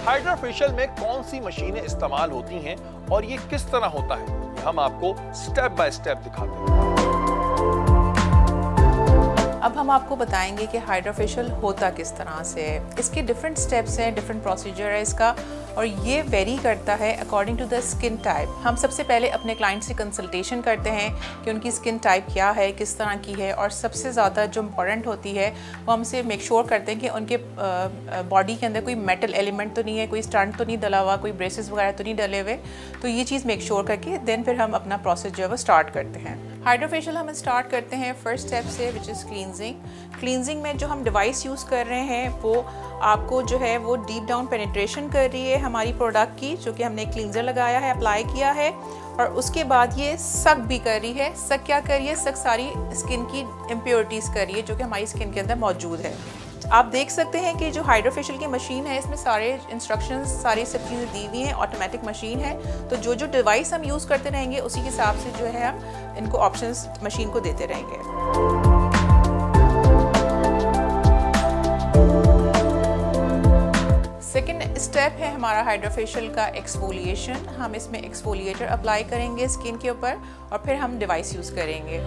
Hydra facial में कौन सी मशीनें इस्तेमाल होती हैं और ये किस तरह होता है, ये हम आपको स्टेप बाय स्टेप दिखाते हैं। अब हम आपको बताएंगे कि हाइड्रा फेशियल होता किस तरह से है। इसके डिफरेंट स्टेप्स हैं, डिफरेंट प्रोसीजर है इसका, और ये वेरी करता है according to the skin type. हम सबसे पहले अपने क्लाइंट से कंसल्टेशन करते हैं कि उनकी स्किन टाइप क्या है, किस तरह की है, और सबसे ज़्यादा जो इम्पॉर्टेंट होती है वो हमसे मेक श्योर करते हैं कि उनके बॉडी के अंदर कोई मेटल एलिमेंट तो नहीं है, कोई स्टंट तो नहीं डला हुआ, कोई ब्रेसेस वगैरह तो नहीं डले हुए। तो ये चीज़ मेक श्योर करके देन फिर हम अपना प्रोसेस जो है वो स्टार्ट करते हैं। हाइड्रा फेशियल हम स्टार्ट करते हैं फर्स्ट स्टेप से, विच इज़ क्लींजिंग। क्लींजिंग में जो हम डिवाइस यूज़ कर रहे हैं वो आपको जो है वो डीप डाउन पेनिट्रेशन कर रही है हमारी प्रोडक्ट की, जो कि हमने क्लींजर लगाया है, अप्लाई किया है, और उसके बाद ये सक भी कर रही है। सक क्या कर रही है? सक सारी स्किन की इम्प्योरिटीज़ कर रही है जो कि हमारी स्किन के अंदर मौजूद है। आप देख सकते हैं कि जो हाइड्रा फेशियल की मशीन है इसमें सारे इंस्ट्रक्शंस, सारी सब चीज़ें दी हुई हैं, ऑटोमेटिक मशीन है। तो जो जो डिवाइस हम यूज़ करते रहेंगे उसी के हिसाब से जो है हम इनको ऑप्शंस मशीन को देते रहेंगे। सेकेंड स्टेप है हमारा हाइड्रा फेशियल का एक्सफोलिएशन। हम इसमें एक्सफोलिएटर अप्लाई करेंगे स्किन के ऊपर और फिर हम डिवाइस यूज़ करेंगे।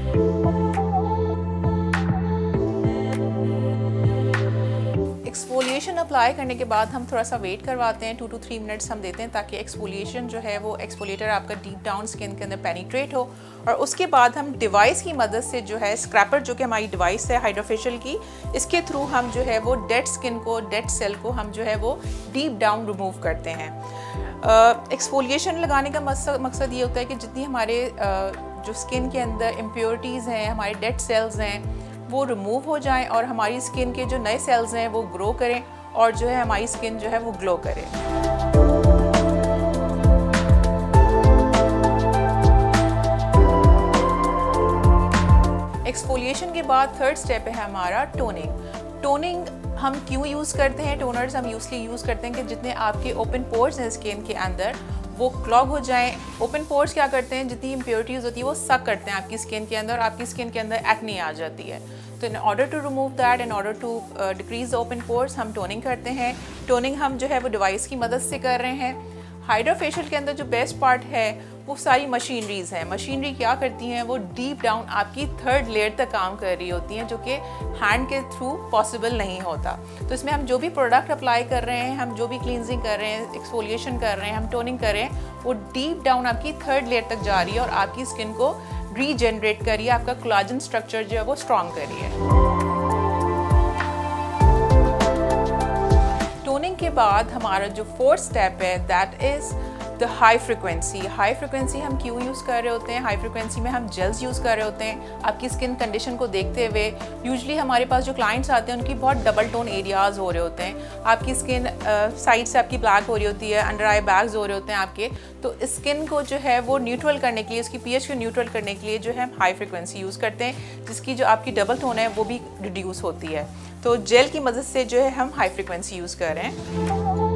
एक्सफोलिएशन अप्लाई करने के बाद हम थोड़ा सा वेट करवाते हैं, 2 to 3 मिनट्स हम देते हैं ताकि एक्सफोलिएशन जो है वो एक्सफोलिएटर आपका डीप डाउन स्किन के अंदर पेनिट्रेट हो। और उसके बाद हम डिवाइस की मदद से जो है स्क्रैपर, जो कि हमारी डिवाइस है हाइड्रा फेशियल की, इसके थ्रू हम जो है वो डेड स्किन को, डेड सेल को हम जो है वो डीप डाउन रिमूव करते हैं। एक्सफोलिएशन लगाने का मकसद ये होता है कि जितनी हमारे जो स्किन के अंदर इम्प्योरिटीज़ हैं, हमारे डेड सेल्स हैं, वो रिमूव हो जाएं और हमारी स्किन के जो नए सेल्स हैं वो ग्रो करें और जो है हमारी स्किन जो है वो ग्लो करे। एक्सफोलिएशन के बाद थर्ड स्टेप है हमारा टोनिंग। टोनिंग हम क्यों यूज़ करते हैं? टोनर्स हम यूज़ करते हैं कि जितने आपके ओपन पोर्स हैं स्किन के अंदर वो क्लॉग हो जाएं। ओपन पोर्स क्या करते हैं? जितनी इम्प्योरिटीज़ होती है वो सक करते हैं आपकी स्किन के अंदर, आपकी स्किन के अंदर एक्ने आ जाती है। तो in order to remove that, in order to decrease the open pores, हम टोनिंग करते हैं। टोनिंग हम जो है वो डिवाइस की मदद से कर रहे हैं। हाइड्रा फेशियल के अंदर जो बेस्ट पार्ट है वो सारी मशीनरीज़ हैं। मशीनरी क्या करती हैं? वो डीप डाउन आपकी थर्ड लेयर तक काम कर रही होती हैं, जो कि हैंड के थ्रू पॉसिबल नहीं होता। तो इसमें हम जो भी प्रोडक्ट अप्लाई कर रहे हैं, हम जो भी क्लींजिंग कर रहे हैं, एक्सफोलिएशन कर रहे हैं, हम टोनिंग कर रहे हैं, वो डीप डाउन आपकी थर्ड लेयर तक जा रही है और आपकी स्किन को रीजनरेट कर रही है, आपका कोलाजन स्ट्रक्चर जो है वो स्ट्रॉन्ग कर रही है। टोनिंग के बाद हमारा जो फोर्थ स्टेप है that is the high frequency. High frequency हम क्यों यूज़ कर रहे होते हैं? हाई फ्रिक्वेंसी में हम जेल्स यूज़ कर रहे होते हैं आपकी स्किन कंडीशन को देखते हुए। यूजुअली हमारे पास जो क्लाइंट्स आते हैं उनकी बहुत डबल टोन एरियाज़ हो रहे होते हैं, आपकी स्किन साइड से आपकी ब्लैक हो रही होती है, अंडर आई बैग्स हो रहे होते हैं आपके। तो स्किन को जो है वो न्यूट्रल करने के लिए, उसकी पीएच को न्यूट्रल करने के लिए जो है हम हाई फ्रिक्वेंसी यूज़ करते हैं, जिसकी जो आपकी डबल टोन है वो भी रिड्यूस होती है। तो जेल की मदद से जो है हम हाई फ्रिक्वेंसी यूज़ कर रहे हैं।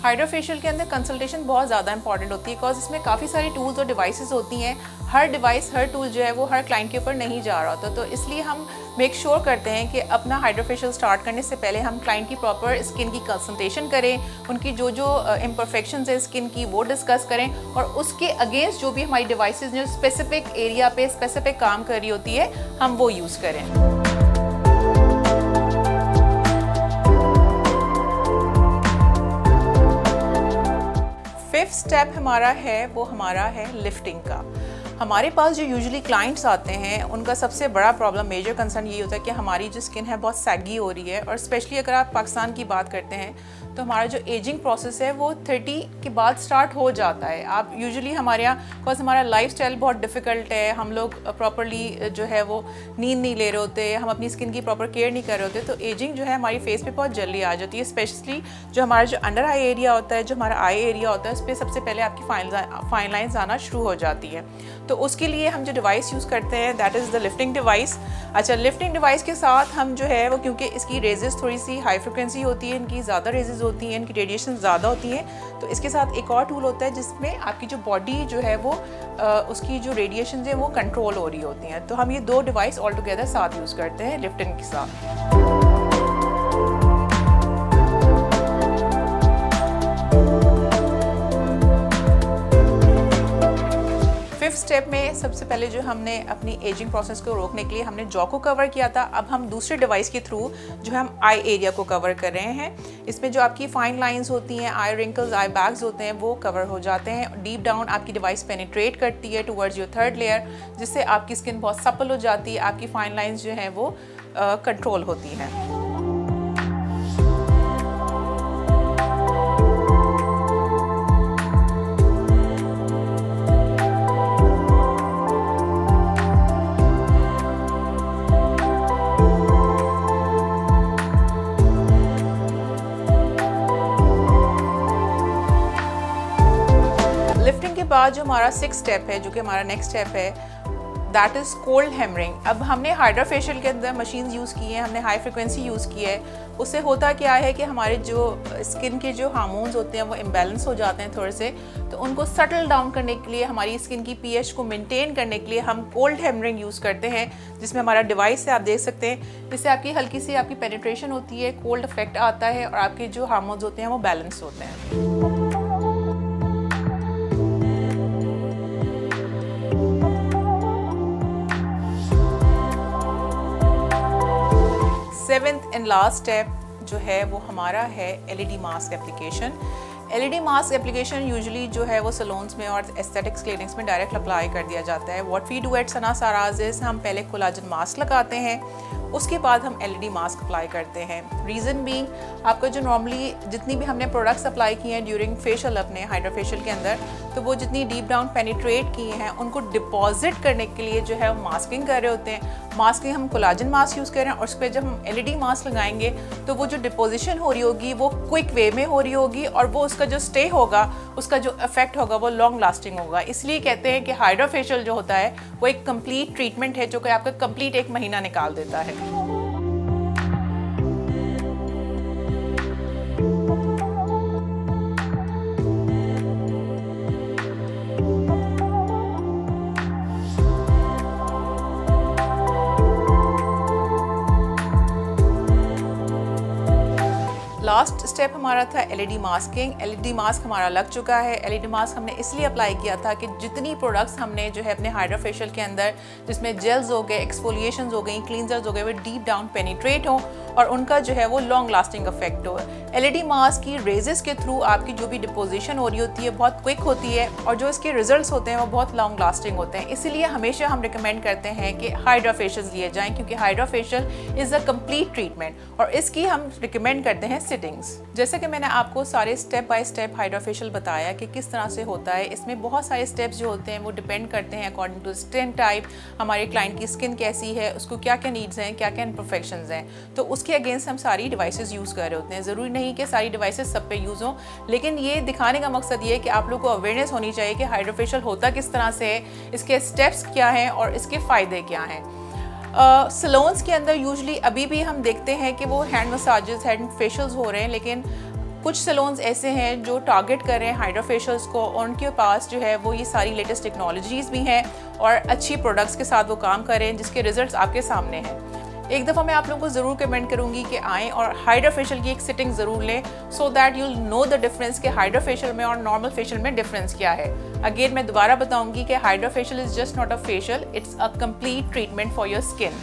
हाइड्रा फेशियल के अंदर कंसल्टेशन बहुत ज़्यादा इंपॉर्टेंट होती है, बिकॉज इसमें काफ़ी सारी टूल्स और डिवाइसेस होती हैं। हर डिवाइस, हर टूल जो है वो हर क्लाइंट के ऊपर नहीं जा रहा होता। तो इसलिए हम मेक श्योर करते हैं कि अपना हाइड्रा फेशियल स्टार्ट करने से पहले हम क्लाइंट की प्रॉपर स्किन की कंसल्टेशन करें, उनकी जो जो इम्परफेक्शंस है स्किन की वो डिस्कस करें, और उसके अगेंस्ट जो भी हमारी डिवाइसेस जो स्पेसिफिक एरिया पे स्पेसिफिक काम कर रही होती है हम वो यूज़ करें। फिफ्थ स्टेप हमारा है वो हमारा है लिफ्टिंग का। हमारे पास जो यूजुअली क्लाइंट्स आते हैं उनका सबसे बड़ा प्रॉब्लम, मेजर कंसर्न ये होता है कि हमारी जो स्किन है बहुत सैगी हो रही है, और स्पेशली अगर आप पाकिस्तान की बात करते हैं तो हमारा जो एजिंग प्रोसेस है वो 30 के बाद स्टार्ट हो जाता है। आप यूजुअली हमारे यहाँ, बिकॉज हमारा लाइफस्टाइल बहुत डिफ़िकल्ट है, हम लोग प्रॉपरली जो है वो नींद नहीं ले रहे होते, हम अपनी स्किन की प्रॉपर केयर नहीं कर रहे होते, तो एजिंग जो है हमारी फेस पे बहुत जल्दी आ जाती है। स्पेशली जो हमारा जो अंडर आई एरिया होता है, जो हमारा आई एरिया होता है, उस पर सबसे पहले आपकी फाइन लाइन्स आना शुरू हो जाती है। तो उसके लिए हम जो डिवाइस यूज़ करते हैं that is the lifting device. अच्छा, लिफ्टिंग डिवाइस के साथ हम जो है वो, क्योंकि इसकी रेजेस थोड़ी सी हाई फ्रिक्वेंसी होती है, इनकी ज़्यादा रेजेस होती हैं, इनकी रेडिएशन ज़्यादा होती है, तो इसके साथ एक और टूल होता है जिसमें आपकी जो बॉडी जो है वो उसकी जो रेडिएशन है वो कंट्रोल हो रही होती हैं। तो हम ये दो डिवाइस ऑल टुगेदर साथ यूज़ करते हैं लिफ्टिंग के साथ। फिफ्थ स्टेप में सबसे पहले जो हमने अपनी एजिंग प्रोसेस को रोकने के लिए हमने जॉ को कवर किया था, अब हम दूसरे डिवाइस के थ्रू जो है हम आई एरिया को कवर कर रहे हैं। इसमें जो आपकी फाइन लाइंस होती हैं, आई रिंकल्स, आई बैग्स होते हैं, वो कवर हो जाते हैं। डीप डाउन आपकी डिवाइस पेनिट्रेट करती है टुवर्ड्स योर थर्ड लेयर, जिससे आपकी स्किन बहुत सपल हो जाती है, आपकी फाइन लाइंस जो हैं वो कंट्रोल होती हैं। लिफ्टिंग के बाद जो हमारा 6th स्टेप है, जो कि हमारा नेक्स्ट स्टेप है, दैट इज़ कोल्ड हैमरिंग। अब हमने हाइड्रा फेशियल के अंदर मशीन्स यूज़ की हैं, हमने हाई फ्रिक्वेंसी यूज़ की है। उससे होता क्या है कि हमारे जो स्किन के जो हार्मोन्स होते हैं वो इम्बैलेंस हो जाते हैं थोड़े से, तो उनको सेटल डाउन करने के लिए, हमारी स्किन की pH को मेंटेन करने के लिए हम कोल्ड हैमरिंग यूज़ करते हैं, जिसमें हमारा डिवाइस है, आप देख सकते हैं। इससे आपकी हल्की सी आपकी पेनिट्रेशन होती है, कोल्ड इफेक्ट आता है और आपके जो हार्मोन्स होते हैं वो बैलेंस होते हैं। 7th एंड लास्ट स्टेप जो है वो हमारा है LED mask application. LED mask application usually जो है वो सलोन्स में और एस्थेटिक्स क्लिनिक्स में डायरेक्ट अप्लाई कर दिया जाता है। What we do at Sana साराज इज़ हम पहले कोलाजन मास्क लगाते हैं, उसके बाद हम LED मास्क अप्लाई करते हैं। रीज़न बीइंग, आपका जो नॉर्मली जितनी भी हमने प्रोडक्ट्स अप्लाई किए हैं ड्यूरिंग फेशियल अपने हाइड्रा फेशियल के अंदर, तो वो जितनी डीप डाउन पेनिट्रेट किए हैं उनको डिपॉजिट करने के लिए जो है वो मास्किंग कर रहे होते हैं। मास्किंग हम कोलाजन मास्क यूज़ कर रहे हैं और उस पर जब हम LED मास्क लगाएंगे तो वो जो डिपोजिशन हो रही होगी वो क्विक वे में हो रही होगी और वो उसका जो स्टे होगा, उसका जो इफेक्ट होगा वो लॉन्ग लास्टिंग होगा। इसलिए कहते हैं कि हाइड्रा फेशियल जो होता है वो एक कंप्लीट ट्रीटमेंट है जो कि आपका कंप्लीट 1 महीना निकाल देता है। लास्ट स्टेप हमारा था LED मास्किंग। LED मास्क हमारा लग चुका है। LED मास्क हमने इसलिए अप्लाई किया था कि जितनी प्रोडक्ट्स हमने जो है अपने हाइड्रा फेशियल के अंदर, जिसमें जेल्स हो गए, एक्सफोलिएशंस हो गई, क्लींजर्स हो गए, वो डीप डाउन पेनिट्रेट हो और उनका जो है वो लॉन्ग लास्टिंग इफेक्ट हो। LED मास्क की रेजेस के थ्रू आपकी जो भी डिपोजिशन हो रही होती है बहुत क्विक होती है और जो इसके रिजल्ट्स होते हैं वो बहुत लॉन्ग लास्टिंग होते हैं। इसीलिए हमेशा हम रिकमेंड करते हैं कि हाइड्रा फेशियल लिए जाएँ, क्योंकि hydra facial is a complete treatment और इसकी हम रिकमेंड करते हैं सिटिंग्स। जैसे कि मैंने आपको सारे step by step hydra facial बताया कि किस तरह से होता है, इसमें बहुत सारे स्टेप्स जो होते हैं वो डिपेंड करते हैं अकॉर्डिंग टू स्किन टाइप, हमारे क्लाइंट की स्किन कैसी है, उसको क्या क्या नीड्स हैं, क्या क्या इम्परफेक्शंस हैं, तो उसके अगेंस्ट हम सारी डिवाइसेस यूज़ कर रहे होते हैं। ज़रूरी नहीं कि सारी डिवाइसेस सब पे यूज़ हों, लेकिन ये दिखाने का मकसद ये है कि आप लोग को अवेयरनेस होनी चाहिए कि हाइड्रा फेशियल होता किस तरह से है, इसके स्टेप्स क्या हैं और इसके फ़ायदे क्या हैं। सलोन्स के अंदर यूजली अभी भी हम देखते हैं कि वो हैंड मसाजेस, हैंड फेशियल्स हो रहे हैं, लेकिन कुछ सलोन्स ऐसे हैं जो टारगेट कर रहे हैं हाइड्रा फेशियल्स को और उनके पास जो है वो ये सारी लेटेस्ट टेक्नोलॉजीज़ भी हैं और अच्छी प्रोडक्ट्स के साथ वो काम कर रहे हैं जिसके रिजल्ट्स आपके सामने हैं। एक दफ़ा मैं आप लोगों को ज़रूर कमेंट करूँगी कि आएँ और हाइड्रा फेशियल की एक सिटिंग ज़रूर लें, so that you'll know the difference कि हाइड्रा फेशियल में और नॉर्मल फेशियल में डिफरेंस क्या है। अगेन मैं दोबारा बताऊँगी कि hydra facial is just not a facial, it's a complete treatment for your skin.